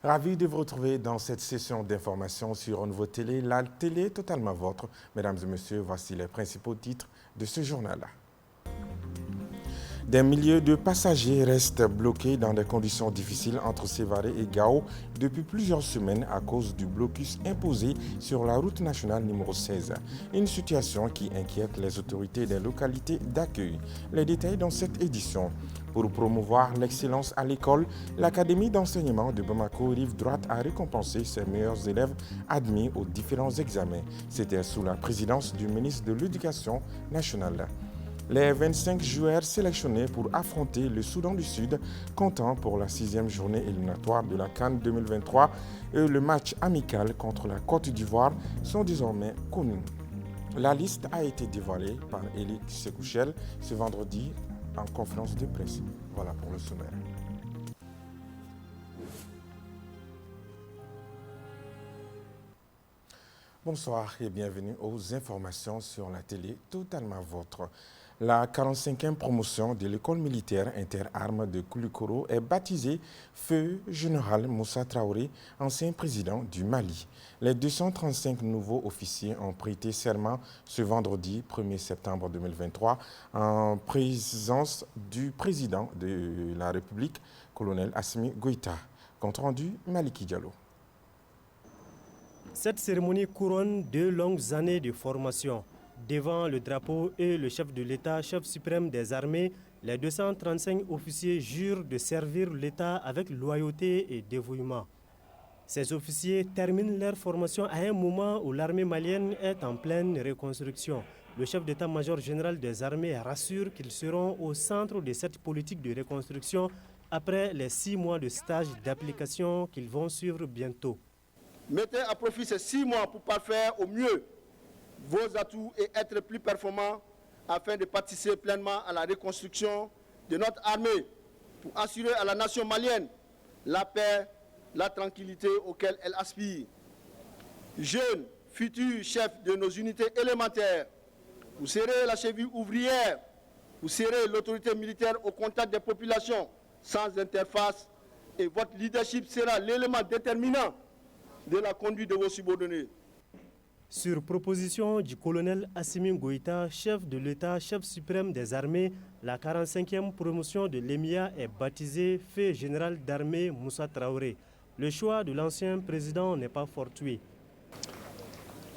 Ravi de vous retrouver dans cette session d'information sur Renouveau Télé, la télé totalement vôtre. Mesdames et messieurs, voici les principaux titres de ce journal. Des milliers de passagers restent bloqués dans des conditions difficiles entre Sévaré et Gao depuis plusieurs semaines à cause du blocus imposé sur la route nationale numéro 16. Une situation qui inquiète les autorités des localités d'accueil. Les détails dans cette édition. Pour promouvoir l'excellence à l'école, l'Académie d'enseignement de Bamako Rive Droite a récompensé ses meilleurs élèves admis aux différents examens. C'était sous la présidence du ministre de l'Éducation nationale. Les 25 joueurs sélectionnés pour affronter le Soudan du Sud, comptant pour la 6e journée éliminatoire de la CAN 2023 et le match amical contre la Côte d'Ivoire sont désormais connus. La liste a été dévoilée par Éric Sekouchel ce vendredi en conférence de presse. Voilà pour le sommaire. Bonsoir et bienvenue aux informations sur la télé totalement vôtre. La 45e promotion de l'école militaire interarmes de Koulikoro est baptisée Feu Général Moussa Traoré, ancien président du Mali. Les 235 nouveaux officiers ont prêté serment ce vendredi 1er septembre 2023 en présence du président de la République, colonel Assimi Goïta. Compte rendu, Maliki Diallo. Cette cérémonie couronne 2 longues années de formation. Devant le drapeau et le chef de l'État, chef suprême des armées, les 235 officiers jurent de servir l'État avec loyauté et dévouement. Ces officiers terminent leur formation à un moment où l'armée malienne est en pleine reconstruction. Le chef d'état-major général des armées rassure qu'ils seront au centre de cette politique de reconstruction après les 6 mois de stage d'application qu'ils vont suivre bientôt. Mettez à profit ces 6 mois pour parfaire au mieux vos atouts et être plus performants afin de participer pleinement à la reconstruction de notre armée pour assurer à la nation malienne la paix, la tranquillité auxquelles elle aspire. Jeunes, futurs chefs de nos unités élémentaires, vous serez la cheville ouvrière, vous serez l'autorité militaire au contact des populations sans interface et votre leadership sera l'élément déterminant de la conduite de vos subordonnés. Sur proposition du colonel Assimi Goïta, chef de l'État, chef suprême des armées, la 45e promotion de l'EMIA est baptisée Feu général d'armée Moussa Traoré. Le choix de l'ancien président n'est pas fortuit.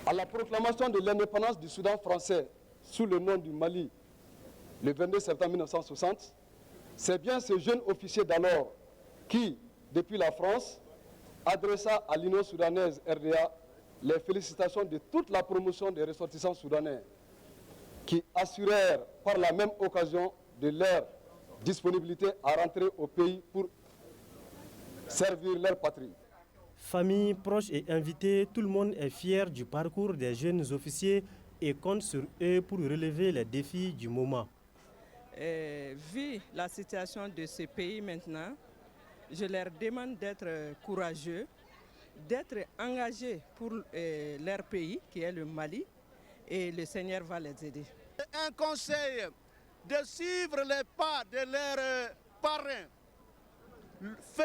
À la proclamation de l'indépendance du Soudan français sous le nom du Mali, le 22 septembre 1960, c'est bien ce jeune officier d'alors qui, depuis la France, adressa à l'Union soudanaise RDA les félicitations de toute la promotion des ressortissants soudanais qui assurèrent par la même occasion de leur disponibilité à rentrer au pays pour servir leur patrie. Famille, proches et invités, tout le monde est fier du parcours des jeunes officiers et compte sur eux pour relever les défis du moment. Vu la situation de ce pays maintenant, je leur demande d'être courageux, d'être engagés pour leur pays, qui est le Mali, et le Seigneur va les aider. Un conseil de suivre les pas de leur parrain, Feu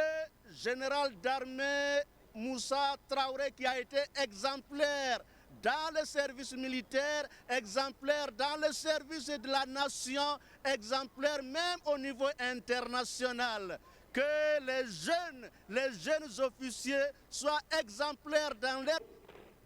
général d'armée Moussa Traoré, qui a été exemplaire dans le service militaire, exemplaire dans le service de la nation, exemplaire même au niveau international. Que les jeunes officiers soient exemplaires dans leur...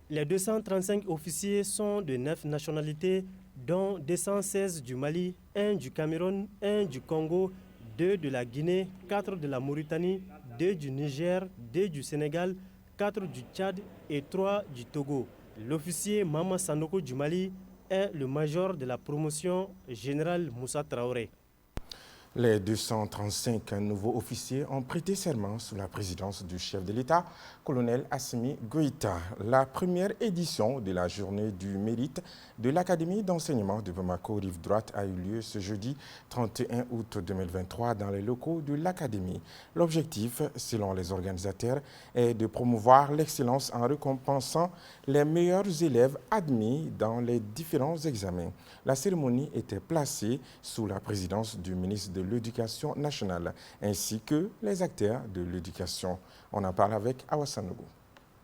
Les 235 officiers sont de 9 nationalités, dont 216 du Mali, 1 du Cameroun, 1 du Congo, 2 de la Guinée, 4 de la Mauritanie, 2 du Niger, 2 du Sénégal, 4 du Tchad et 3 du Togo. L'officier Mama Sanoko du Mali est le major de la promotion général Moussa Traoré. Les 235 nouveaux officiers ont prêté serment sous la présidence du chef de l'État, colonel Assimi Goïta. La première édition de la journée du mérite de l'Académie d'enseignement de Bamako Rive Droite a eu lieu ce jeudi 31 août 2023 dans les locaux de l'Académie. L'objectif, selon les organisateurs, est de promouvoir l'excellence en récompensant les meilleurs élèves admis dans les différents examens. La cérémonie était placée sous la présidence du ministre de de l'Éducation nationale, ainsi que les acteurs de l'éducation. On en parle avec Awa Sanogo.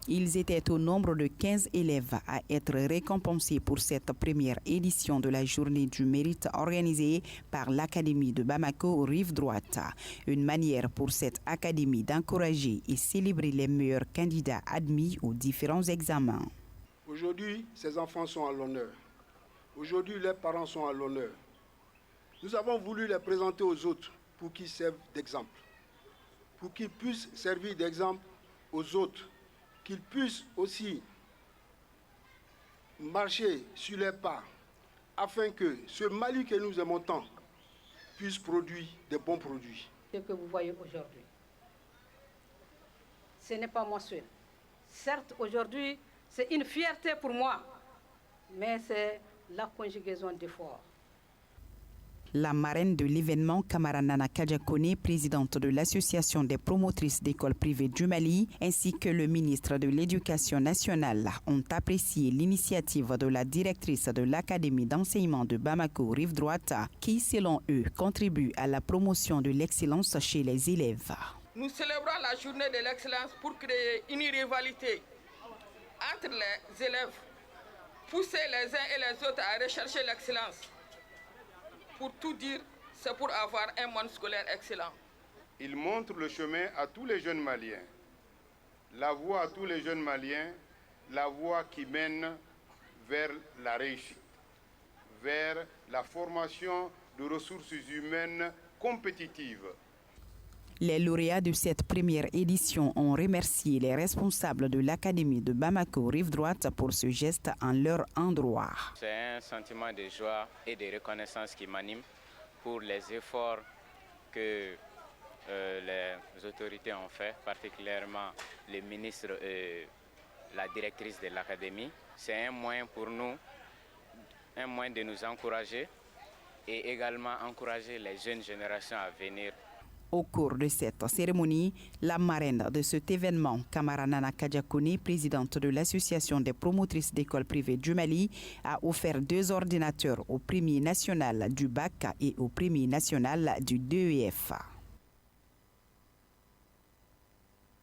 Ils étaient au nombre de 15 élèves à être récompensés pour cette première édition de la Journée du mérite organisée par l'Académie de Bamako Rive Droite. Une manière pour cette académie d'encourager et célébrer les meilleurs candidats admis aux différents examens. Aujourd'hui, ces enfants sont à l'honneur. Aujourd'hui, leurs parents sont à l'honneur. Nous avons voulu les présenter aux autres pour qu'ils servent d'exemple, pour qu'ils puissent servir d'exemple aux autres, qu'ils puissent aussi marcher sur les pas, afin que ce Mali que nous aimons tant puisse produire de bons produits. Ce que vous voyez aujourd'hui, ce n'est pas moi seul. Certes, aujourd'hui, c'est une fierté pour moi, mais c'est la conjugaison d'efforts. La marraine de l'événement, Camara Nana Kadjakone, présidente de l'Association des promotrices d'écoles privées du Mali, ainsi que le ministre de l'Éducation nationale ont apprécié l'initiative de la directrice de l'Académie d'enseignement de Bamako Rive Droite, qui, selon eux, contribue à la promotion de l'excellence chez les élèves. Nous célébrons la journée de l'excellence pour créer une rivalité entre les élèves, pousser les uns et les autres à rechercher l'excellence. Pour tout dire, c'est pour avoir un monde scolaire excellent. Il montre le chemin à tous les jeunes Maliens, la voie à tous les jeunes Maliens, la voie qui mène vers la réussite, vers la formation de ressources humaines compétitives. Les lauréats de cette première édition ont remercié les responsables de l'Académie de Bamako Rive Droite pour ce geste en leur endroit. C'est un sentiment de joie et de reconnaissance qui m'anime pour les efforts que les autorités ont fait, particulièrement le ministre et la directrice de l'Académie. C'est un moyen pour nous, un moyen de nous encourager et également encourager les jeunes générations à venir. Au cours de cette cérémonie, la marraine de cet événement, Camara Nana Kadjakone, présidente de l'Association des promotrices d'écoles privées du Mali, a offert 2 ordinateurs au premier national du bac et au premier national du DEF.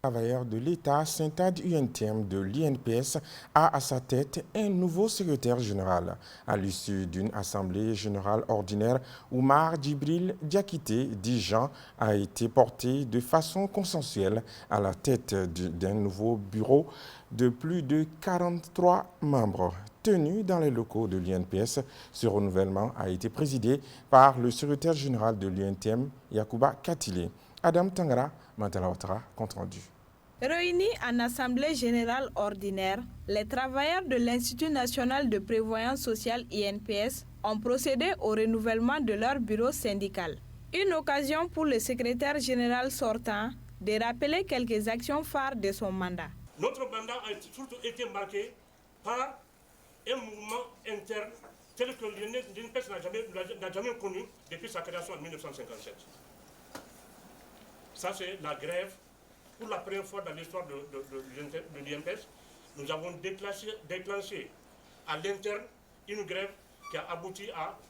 Travailleur de l'État, Syntad UNTM de l'INPS a à sa tête un nouveau secrétaire général. À l'issue d'une assemblée générale ordinaire, Oumar Djibril Diakité, dit Jean, a été porté de façon consensuelle à la tête d'un nouveau bureau de plus de 43 membres. Tenu dans les locaux de l'INPS, ce renouvellement a été présidé par le secrétaire général de l'UNTM, Yacouba Katile. Adam Tangara, Mantala Ouattara, compte rendu. Réunis en assemblée générale ordinaire, les travailleurs de l'Institut national de prévoyance sociale INPS ont procédé au renouvellement de leur bureau syndical. Une occasion pour le secrétaire général sortant de rappeler quelques actions phares de son mandat. Notre mandat a surtout été marqué par un mouvement interne tel que l'INPS n'a jamais connu depuis sa création en 1957. Ça, c'est la grève. Pour la première fois dans l'histoire de l'INPS, nous avons déclenché à l'interne une grève qui a abouti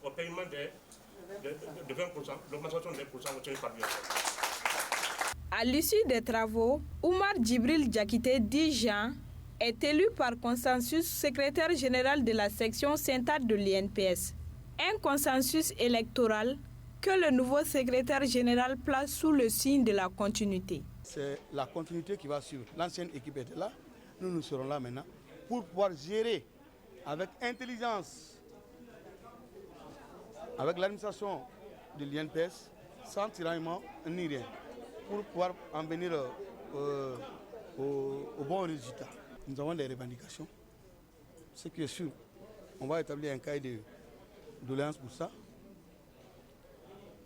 au paiement de 20%, l'augmentation de 20% obtenue par l'INPS. À l'issue des travaux, Oumar Djibril Diakité, dit Jean, est élu par consensus secrétaire général de la section Syntad de l'INPS. Un consensus électoral que le nouveau secrétaire général place sous le signe de la continuité. C'est la continuité qui va suivre. L'ancienne équipe était là, nous serons là maintenant pour pouvoir gérer avec intelligence, avec l'administration de l'INPS, sans tiraillement ni rien, pour pouvoir en venir au bon résultat. Nous avons des revendications, ce qui est sûr. On va établir un cahier de doléances pour ça,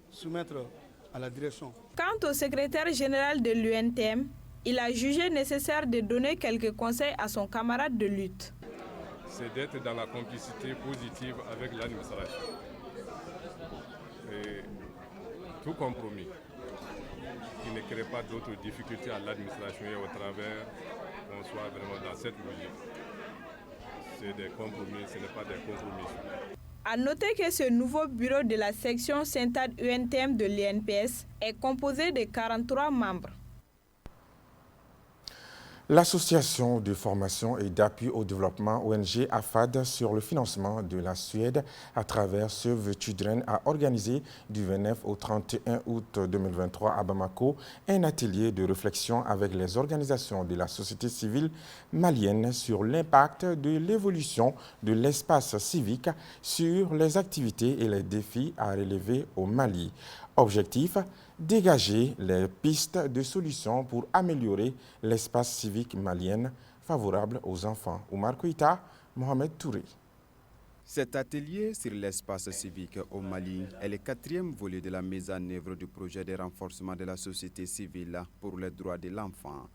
soumettre à la direction. Quant au secrétaire général de l'UNTM, il a jugé nécessaire de donner quelques conseils à son camarade de lutte. C'est d'être dans la complicité positive avec l'administration. Et tout compromis qui ne crée pas d'autres difficultés à l'administration et au travers qu'on soit vraiment dans cette logique. C'est des compromis, ce n'est pas des compromis. À noter que ce nouveau bureau de la section Saint-Ad-UNTM de l'INPS est composé de 43 membres. L'association de formation et d'appui au développement ONG AFAD sur le financement de la Suède à travers Save Children a organisé du 29 au 31 août 2023 à Bamako un atelier de réflexion avec les organisations de la société civile malienne sur l'impact de l'évolution de l'espace civique sur les activités et les défis à relever au Mali. Objectif, dégager les pistes de solutions pour améliorer l'espace civique malien favorable aux enfants. Oumar Kouita, Mohamed Touré. Cet atelier sur l'espace civique au Mali est le 4e volet de la mise en œuvre du projet de renforcement de la société civile pour les droits de l'enfant.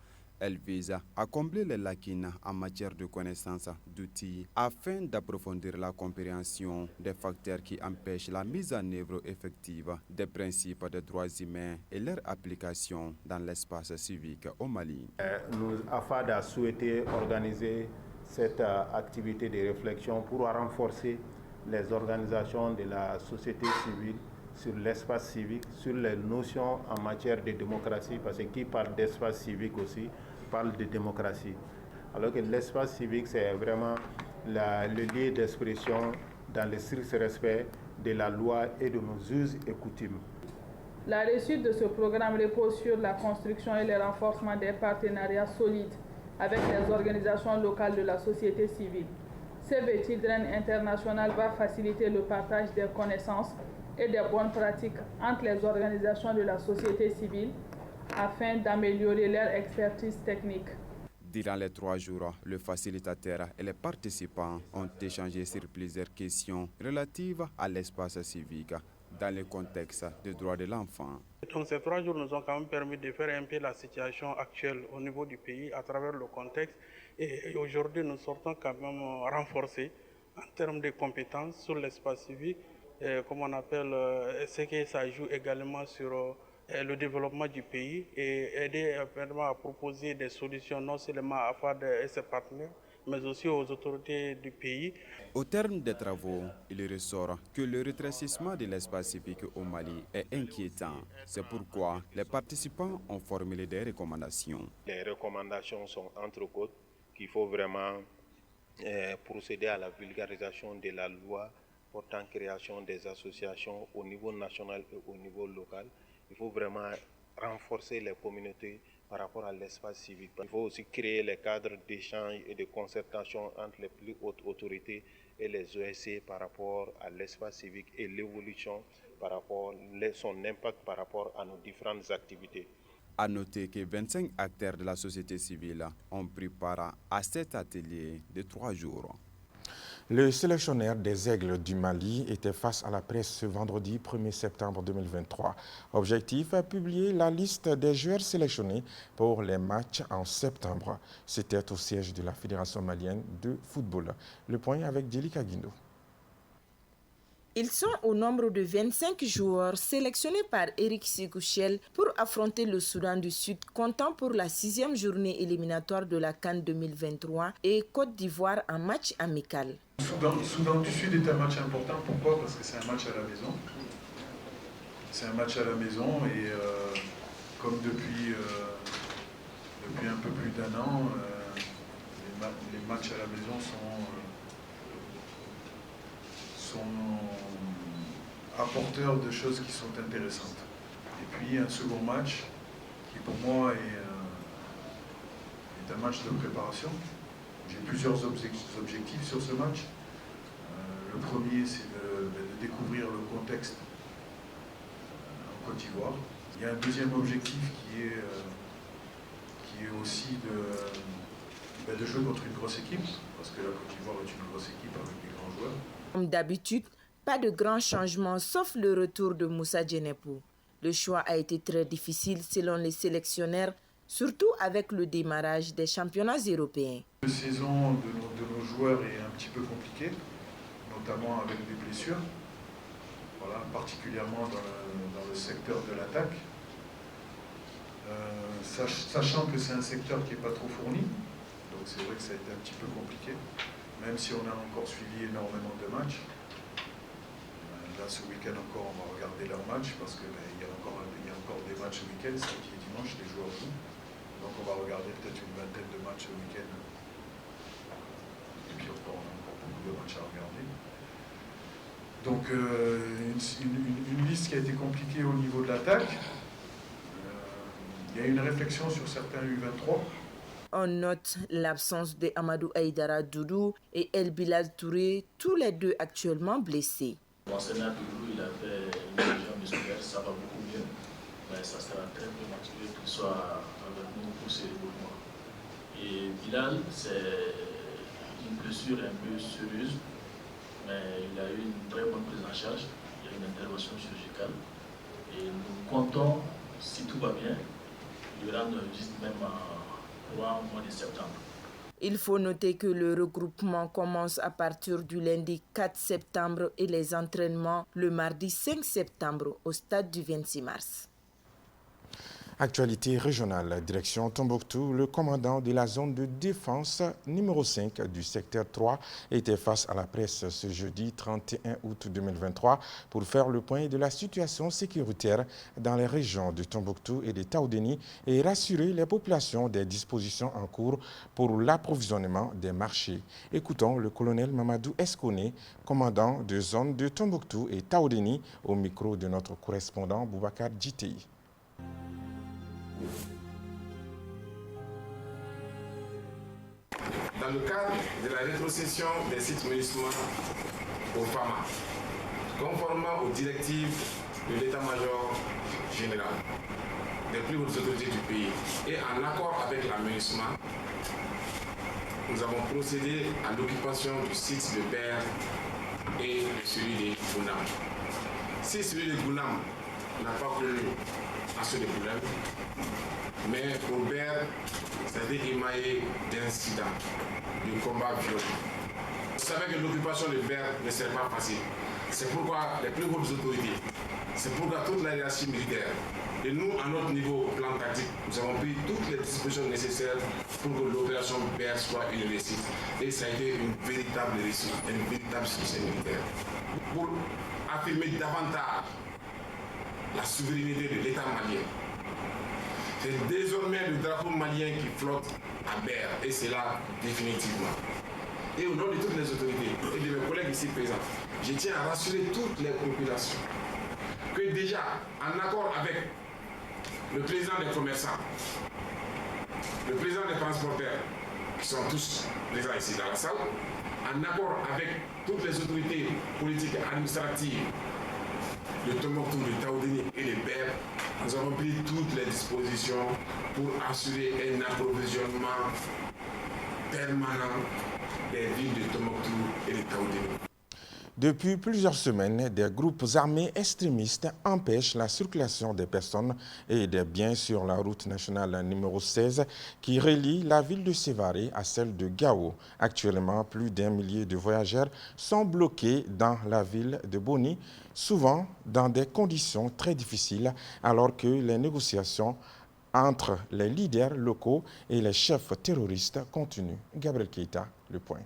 Elle vise à combler les lacunes en matière de connaissances d'outils afin d'approfondir la compréhension des facteurs qui empêchent la mise en œuvre effective des principes des droits humains et leur application dans l'espace civique au Mali. AFAD a souhaité organiser cette activité de réflexion pour renforcer les organisations de la société civile sur l'espace civique, sur les notions en matière de démocratie, parce que qui parle d'espace civique aussi parle de démocratie. Alors que l'espace civique, c'est vraiment le lieu d'expression dans le strict respect de la loi et de nos us et coutumes. La réussite de ce programme repose sur la construction et le renforcement des partenariats solides avec les organisations locales de la société civile. Save Children International va faciliter le partage des connaissances et des bonnes pratiques entre les organisations de la société civile afin d'améliorer leur expertise technique. Durant les 3 jours, le facilitateur et les participants ont échangé sur plusieurs questions relatives à l'espace civique dans le contexte des droits de l'enfant. Donc ces 3 jours nous ont quand même permis de faire un peu la situation actuelle au niveau du pays à travers le contexte. Et aujourd'hui, nous sortons quand même renforcés en termes de compétences sur l'espace civique, comme on appelle, ce que ça joue également sur le développement du pays et aider vraiment à proposer des solutions non seulement à FAD et ses partenaires, mais aussi aux autorités du pays. Au terme des travaux, il ressort que le rétrécissement de l'espace civique au Mali est inquiétant. C'est pourquoi les participants ont formulé des recommandations. Les recommandations sont entre autres qu'il faut vraiment procéder à la vulgarisation de la loi portant création des associations au niveau national et au niveau local. Il faut vraiment renforcer les communautés par rapport à l'espace civique. Il faut aussi créer les cadres d'échange et de concertation entre les plus hautes autorités et les OSC par rapport à l'espace civique et l'évolution par rapport à son impact par rapport à nos différentes activités. À noter que 25 acteurs de la société civile ont pris part à cet atelier de 3 jours. Le sélectionneur des Aigles du Mali était face à la presse ce vendredi 1er septembre 2023. Objectif, publier la liste des joueurs sélectionnés pour les matchs en septembre. C'était au siège de la Fédération malienne de football. Le point avec Djelika Guindo. Ils sont au nombre de 25 joueurs sélectionnés par Eric Sikouchel pour affronter le Soudan du Sud, comptant pour la 6e journée éliminatoire de la CAN 2023 et Côte d'Ivoire en match amical. Soudan du Sud est un match important. Pourquoi? Parce que c'est un match à la maison. C'est un match à la maison et comme depuis un peu plus d'1 an, les matchs à la maison sont apporteurs de choses qui sont intéressantes. Et puis un second match qui pour moi est un match de préparation. J'ai plusieurs objectifs sur ce match. Le premier, c'est de découvrir le contexte en Côte d'Ivoire. Il y a un deuxième objectif qui est aussi de jouer contre une grosse équipe, parce que la Côte d'Ivoire est une grosse équipe avec des grands joueurs. Comme d'habitude, pas de grands changements sauf le retour de Moussa Djenepou. Le choix a été très difficile selon les sélectionneurs, surtout avec le démarrage des championnats européens. La saison de nos joueurs est un petit peu compliquée, notamment avec des blessures, voilà, particulièrement dans le secteur de l'attaque. Sachant que c'est un secteur qui n'est pas trop fourni, donc c'est vrai que ça a été un petit peu compliqué, même si on a encore suivi énormément de matchs. Là, ce week-end encore, on va regarder leurs matchs parce qu'il y a encore des matchs le week-end, samedi et dimanche, les joueurs jouent. Donc on va regarder peut-être une vingtaine de matchs le week-end. Et puis on a encore beaucoup de matchs à regarder. Donc une liste qui a été compliquée au niveau de l'attaque. Il y a une réflexion sur certains U23. On note l'absence de Amadou Aïdara Doudou et El Bilal Touré, tous les deux actuellement blessés. Monseigneur Doudou, il a fait une région musculaire, ça va beaucoup mieux. Mais ça sera très prématuré qu'il soit avec nous pour ce développement. Et Bilal, c'est une blessure un peu sérieuse, mais il a eu une très bonne prise en charge. Il y a une intervention chirurgicale. Et nous comptons, si tout va bien, lui rendre juste même au mois de septembre. Il faut noter que le regroupement commence à partir du lundi 4 septembre et les entraînements le mardi 5 septembre au stade du 26 mars. Actualité régionale, direction Tombouctou, le commandant de la zone de défense numéro 5 du secteur 3 était face à la presse ce jeudi 31 août 2023 pour faire le point de la situation sécuritaire dans les régions de Tombouctou et de Taoudéni et rassurer les populations des dispositions en cours pour l'approvisionnement des marchés. Écoutons le colonel Mamadou Escone, commandant de zone de Tombouctou et Taoudéni, au micro de notre correspondant Boubacar Djitei. Dans le cadre de la rétrocession des sites municipaux au FAMA, conformément aux directives de l'état-major général des plus hautes autorités du pays et en accord avec la MINUSMA, nous avons procédé à l'occupation du site de Ber et de celui de Gounam. Si celui de Gounam n'a pas connu assez de problèmes, mais pour Ber, c'est émaillé d'incidents, de combats violents. Vous savez que l'occupation de Ber ne serait pas facile. C'est pourquoi les plus hautes autorités, c'est pourquoi toute la hiérarchie militaire, et nous, à notre niveau plan tactique, nous avons pris toutes les dispositions nécessaires pour que l'opération Ber soit une réussite. Et ça a été une véritable réussite, un véritable succès militaire. Pour affirmer davantage la souveraineté de l'État malien, c'est désormais le drapeau malien qui flotte à Ber, et c'est là définitivement. Et au nom de toutes les autorités et de mes collègues ici présents, je tiens à rassurer toutes les populations que déjà, en accord avec le président des commerçants, le président des transporteurs, qui sont tous présents ici dans la salle, en accord avec toutes les autorités politiques et administratives de Tombouctou, de Taoudéni et de Ber, nous avons pris toutes les dispositions pour assurer un approvisionnement permanent des villes de Tombouctou et de Taoudéni. Depuis plusieurs semaines, des groupes armés extrémistes empêchent la circulation des personnes et des biens sur la route nationale numéro 16 qui relie la ville de Sévaré à celle de Gao. Actuellement, plus d'1 millier de voyageurs sont bloqués dans la ville de Boni, souvent dans des conditions très difficiles, alors que les négociations entre les leaders locaux et les chefs terroristes continuent. Gabriel Keita, le point.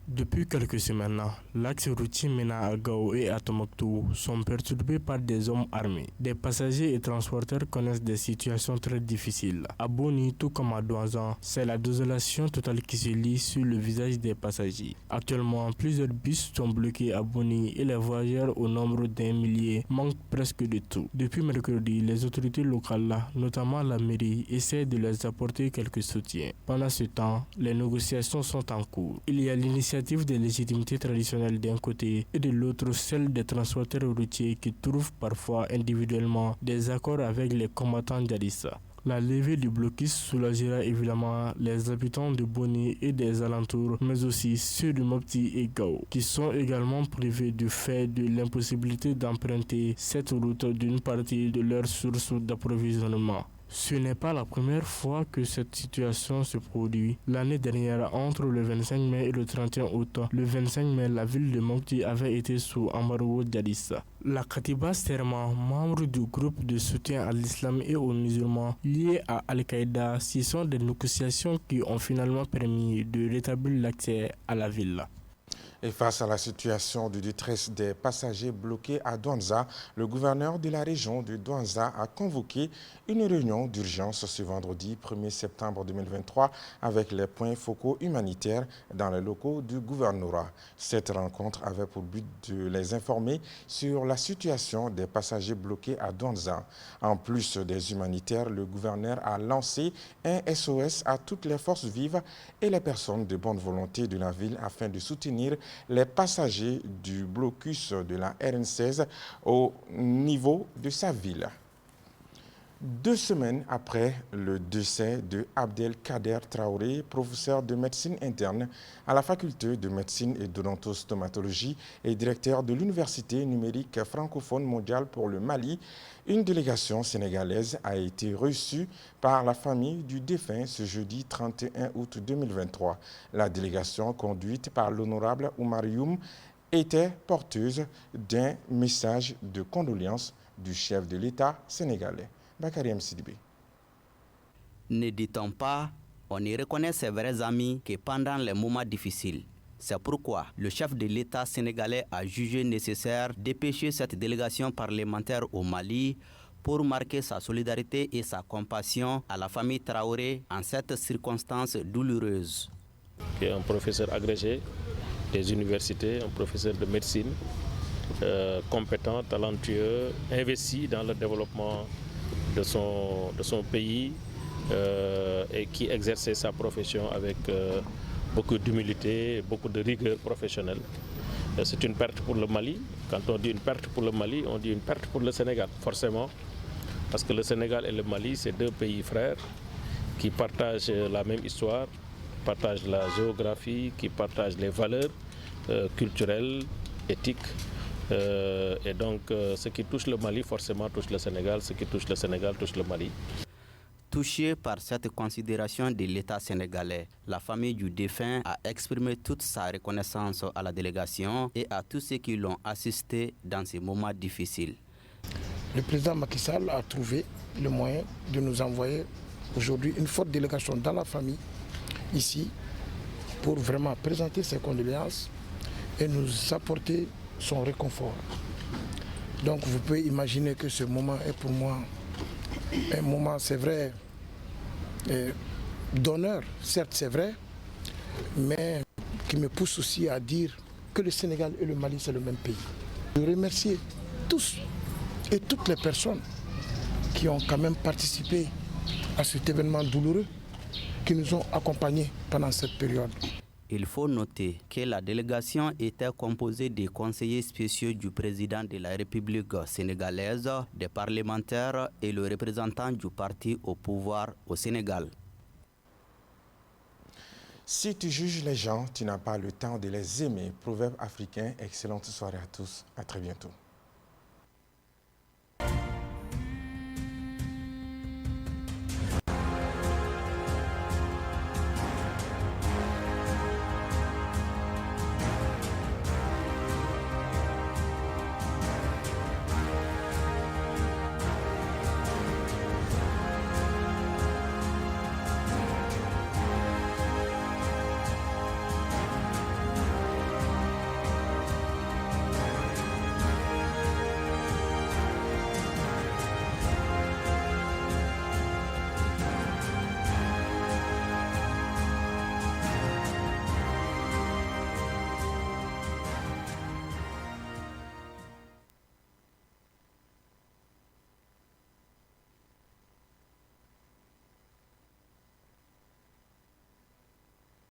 Depuis quelques semaines, l'axe routier menant à Gao et à Tombouctou sont perturbés par des hommes armés. Des passagers et transporteurs connaissent des situations très difficiles. À Boni, tout comme à Douazan, c'est la désolation totale qui se lit sur le visage des passagers. Actuellement, plusieurs bus sont bloqués à Boni et les voyageurs au nombre d'1 millier manquent presque de tout. Depuis mercredi, les autorités locales, notamment la mairie, essaient de leur apporter quelques soutiens. Pendant ce temps, les négociations sont en cours. Il y a l'initiative des légitimités traditionnelles d'un côté et de l'autre celle des transporteurs routiers qui trouvent parfois individuellement des accords avec les combattants djihadistes. La levée du blocus soulagera évidemment les habitants de Boni et des alentours, mais aussi ceux de Mopti et Gao, qui sont également privés du fait de l'impossibilité d'emprunter cette route d'une partie de leur source d'approvisionnement. Ce n'est pas la première fois que cette situation se produit. L'année dernière, entre le 25 mai et le 31 août, le 25 mai, la ville de Mopti avait été sous embargo djihadiste. La Katiba Serma, membre du groupe de soutien à l'islam et aux musulmans liés à Al-Qaïda, ce sont des négociations qui ont finalement permis de rétablir l'accès à la ville. Et face à la situation de détresse des passagers bloqués à Douentza, le gouverneur de la région de Douentza a convoqué une réunion d'urgence ce vendredi 1er septembre 2023 avec les points focaux humanitaires dans les locaux du gouvernorat. Cette rencontre avait pour but de les informer sur la situation des passagers bloqués à Douentza. En plus des humanitaires, le gouverneur a lancé un SOS à toutes les forces vives et les personnes de bonne volonté de la ville afin de soutenir les passagers du blocus de la RN16 au niveau de sa ville. 2 semaines après le décès de Abdelkader Traoré, professeur de médecine interne à la faculté de médecine et d'odontostomatologie et directeur de l'université numérique francophone mondiale pour le Mali, une délégation sénégalaise a été reçue par la famille du défunt ce jeudi 31 août 2023. La délégation conduite par l'honorable Oumar Youm était porteuse d'un message de condoléances du chef de l'État sénégalais. Ne dit-on pas, on y reconnaît ses vrais amis que pendant les moments difficiles. C'est pourquoi le chef de l'État sénégalais a jugé nécessaire de dépêcher cette délégation parlementaire au Mali pour marquer sa solidarité et sa compassion à la famille Traoré en cette circonstance douloureuse. Un professeur agrégé des universités, un professeur de médecine, compétent, talentueux, investi dans le développement de son pays et qui exerçait sa profession avec beaucoup d'humilité, beaucoup de rigueur professionnelle. C'est une perte pour le Mali. Quand on dit une perte pour le Mali, on dit une perte pour le Sénégal, forcément. Parce que le Sénégal et le Mali, c'est 2 pays frères qui partagent la même histoire, partagent la géographie, qui partagent les valeurs culturelles, éthiques. Et donc, ce qui touche le Mali, forcément, touche le Sénégal. Ce qui touche le Sénégal, touche le Mali. Touché par cette considération de l'État sénégalais, la famille du défunt a exprimé toute sa reconnaissance à la délégation et à tous ceux qui l'ont assisté dans ces moments difficiles. Le président Macky Sall a trouvé le moyen de nous envoyer aujourd'hui une forte délégation dans la famille, ici, pour vraiment présenter ses condoléances et nous apporter son réconfort. Donc vous pouvez imaginer que ce moment est pour moi un moment, c'est vrai, d'honneur, certes c'est vrai, mais qui me pousse aussi à dire que le Sénégal et le Mali c'est le même pays. Je remercie tous et toutes les personnes qui ont quand même participé à cet événement douloureux, qui nous ont accompagnés pendant cette période. Il faut noter que la délégation était composée des conseillers spéciaux du président de la République sénégalaise, des parlementaires et le représentant du parti au pouvoir au Sénégal. Si tu juges les gens, tu n'as pas le temps de les aimer. Proverbe africain, excellente soirée à tous. À très bientôt.